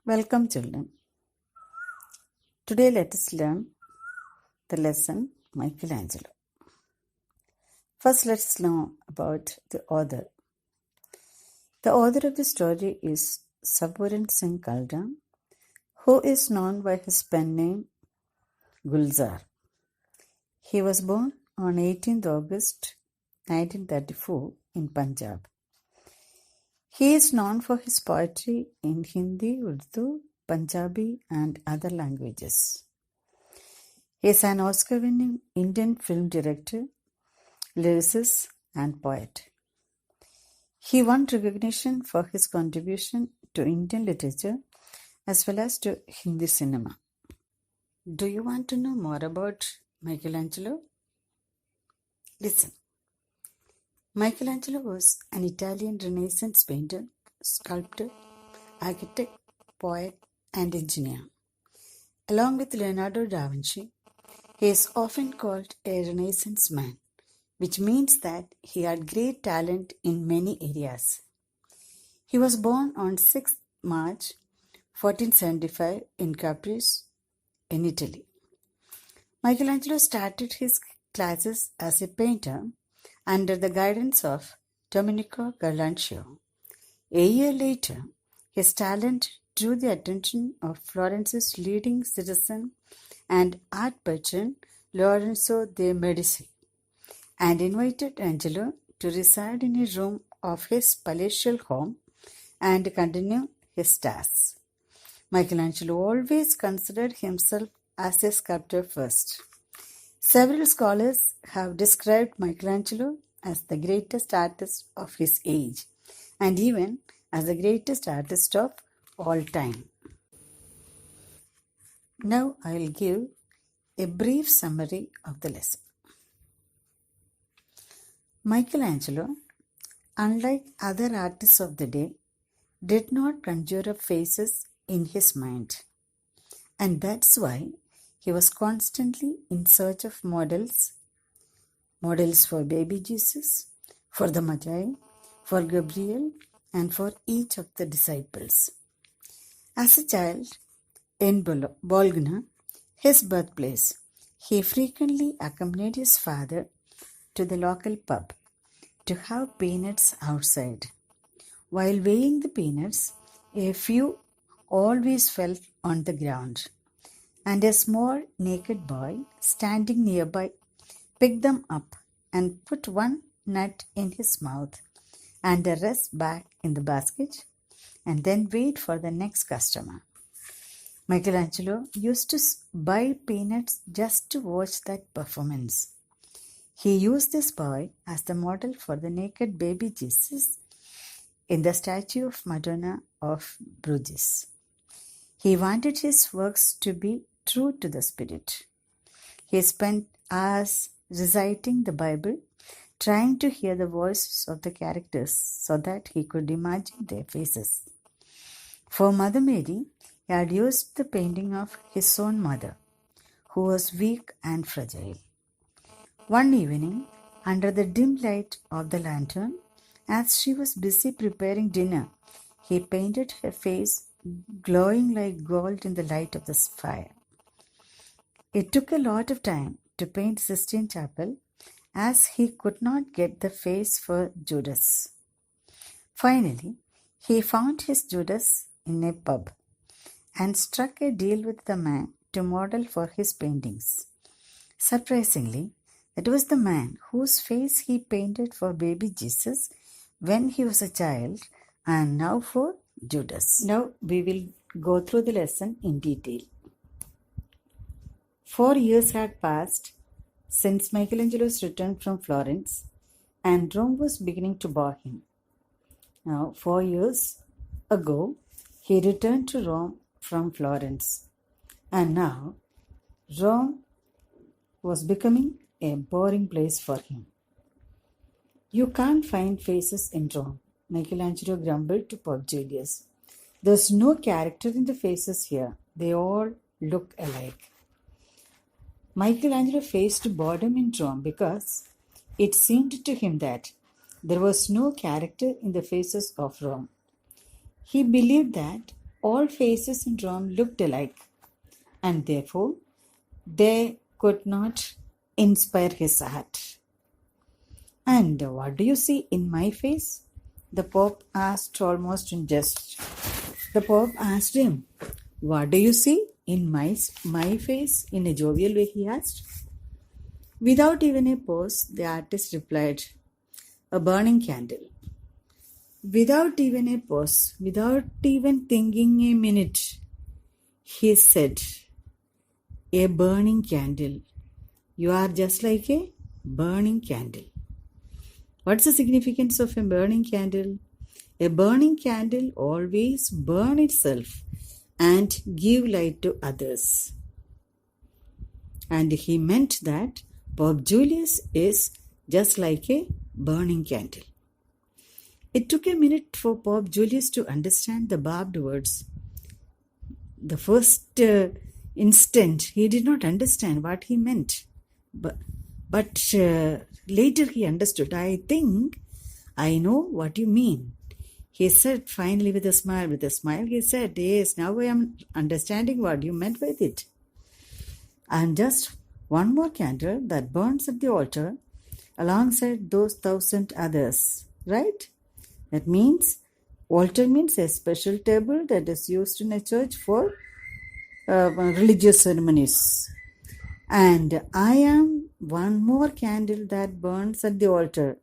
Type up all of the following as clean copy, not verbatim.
Welcome, children. Today, let us learn the lesson Michelangelo. First, let's know about the author. The author of the story is Saburan Singh Kalra, who is known by his pen name Gulzar. He was born on 18th August 1934 in Punjab. He is known for his poetry in Hindi, Urdu, Punjabi, and other languages. He is an Oscar-winning Indian film director, lyricist, and poet. He won recognition for his contribution to Indian literature as well as to Hindi cinema. Do you want to know more about Michelangelo? Listen. Michelangelo was an Italian Renaissance painter, sculptor, architect, poet, and engineer. Along with Leonardo da Vinci, he is often called a Renaissance man, which means that he had great talent in many areas. He was born on 6th March 1475 in Capri, in Italy. Michelangelo started his classes as a painter under the guidance of Domenico Ghirlandaio. A year later, his talent drew the attention of Florence's leading citizen and art patron Lorenzo de' Medici, and invited Angelo to reside in a room of his palatial home and continue his tasks. Michelangelo always considered himself as a sculptor first. Several scholars have described Michelangelo as the greatest artist of his age and even as the greatest artist of all time. Now I will give a brief summary of the lesson. Michelangelo, unlike other artists of the day, did not conjure up faces in his mind, and that's why he was constantly in search of models for baby Jesus, for the Magi, for Gabriel, and for each of the disciples. As a child in Bologna, his birthplace, he frequently accompanied his father to the local pub to have peanuts outside. While weighing the peanuts, a few always fell on the ground, and a small naked boy standing nearby picked them up and put one nut in his mouth and the rest back in the basket, and then wait for the next customer. Michelangelo used to buy peanuts just to watch that performance. He used this boy as the model for the naked baby Jesus in the statue of Madonna of Bruges. He wanted his works to be true to the spirit. He spent hours reciting the Bible, trying to hear the voices of the characters so that he could imagine their faces. For Mother Mary, he had used the painting of his own mother, who was weak and fragile. One evening, under the dim light of the lantern, as she was busy preparing dinner, he painted her face glowing like gold in the light of the fire. It took a lot of time to paint Sistine Chapel, as he could not get the face for Judas. Finally, he found his Judas in a pub and struck a deal with the man to model for his paintings. Surprisingly, it was the man whose face he painted for baby Jesus when he was a child and now for Judas. Now we will go through the lesson in detail. 4 years had passed since Michelangelo's return from Florence, and Rome was beginning to bore him. Now, 4 years ago, he returned to Rome from Florence, and now Rome was becoming a boring place for him. "You can't find faces in Rome," Michelangelo grumbled to Pope Julius. "There's no character in the faces here. They all look alike." Michelangelo faced boredom in Rome because it seemed to him that there was no character in the faces of Rome. He believed that all faces in Rome looked alike, and therefore they could not inspire his heart. And what do you see in my face? The Pope asked almost in jest. The Pope asked him, what do you see in my face? In a jovial way, he asked. Without even a pause, the artist replied, a burning candle. Without even a pause, without even thinking a minute, he said, a burning candle. You are just like a burning candle. What's the significance of a burning candle? A burning candle always burn itself and give light to others. And he meant that Pope Julius is just like a burning candle. It took a minute for Pope Julius to understand the barbed words. The first instant, he did not understand what he meant. But later he understood. I think I know what you mean. He said finally with a smile. With a smile he said, yes, now I am understanding what you meant with it. I am just one more candle that burns at the altar alongside those 1,000 others. Right? That means, altar means a special table that is used in a church for religious ceremonies. And I am one more candle that burns at the altar.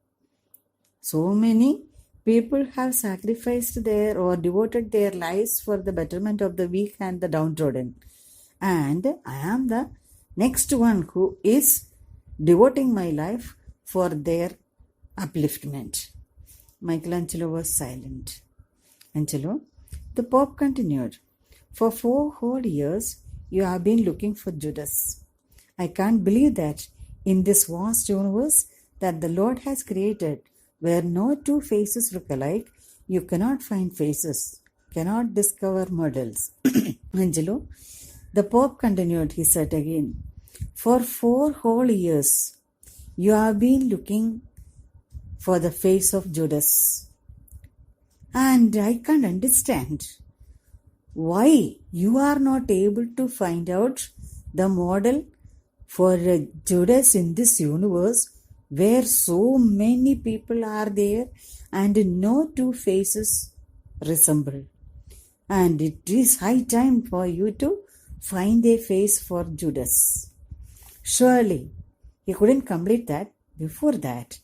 So many people have sacrificed their or devoted their lives for the betterment of the weak and the downtrodden. And I am the next one who is devoting my life for their upliftment. Michelangelo was silent. Angelo, the Pope continued, for 4 whole years you have been looking for Judas. I can't believe that in this vast universe that the Lord has created, where no two faces look alike, you cannot find faces, cannot discover models. Angelo, the Pope continued, he said again, for 4 whole years you have been looking for the face of Judas. And I can't understand why you are not able to find out the model for Judas in this universe where so many people are there and no two faces resemble. And it is high time for you to find a face for Judas. Surely he couldn't complete that. Before that,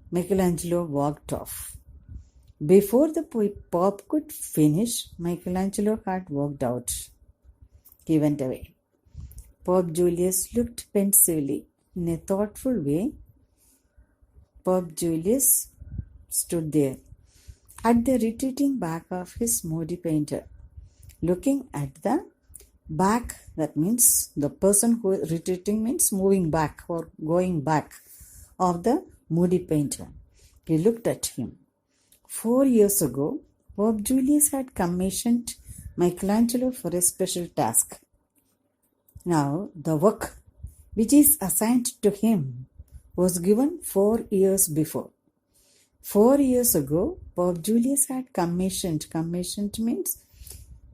Michelangelo walked off. Before the Pope could finish, Michelangelo had walked out. He went away. Pope Julius looked pensively. In a thoughtful way, Pope Julius stood there at the retreating back of his moody painter, looking at the back. That means the person who is retreating means moving back or going back of the moody painter. He looked at him. 4 years ago, Pope Julius had commissioned Michelangelo for a special task. Now, the work which is assigned to him was given 4 years before. 4 years ago, Pope Julius had commissioned means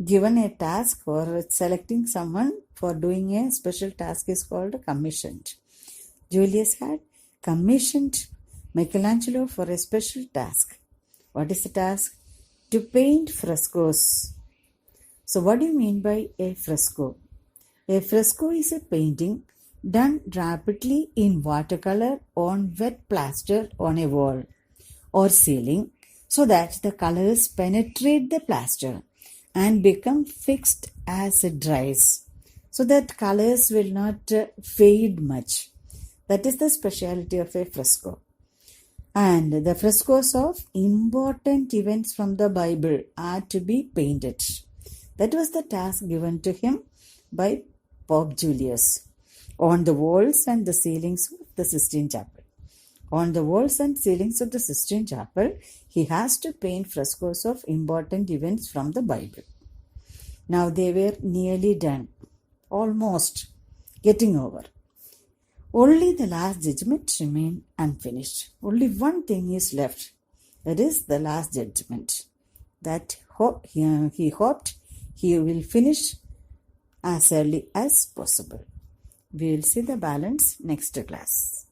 given a task or selecting someone for doing a special task is called commissioned. Julius had commissioned Michelangelo for a special task. What is the task? To paint frescoes. So what do you mean by a fresco? A fresco is a painting done rapidly in watercolor on wet plaster on a wall or ceiling so that the colors penetrate the plaster and become fixed as it dries so that colors will not fade much. That is the speciality of a fresco. And the frescoes of important events from the Bible are to be painted. That was the task given to him by Pope Julius on the walls and the ceilings of the Sistine Chapel. On the walls and ceilings of the Sistine Chapel, he has to paint frescoes of important events from the Bible. Now they were nearly done, almost getting over. Only the last judgment remained unfinished. Only one thing is left. That is the last judgment. That he hoped he will finish as early as possible. We will see the balance next class.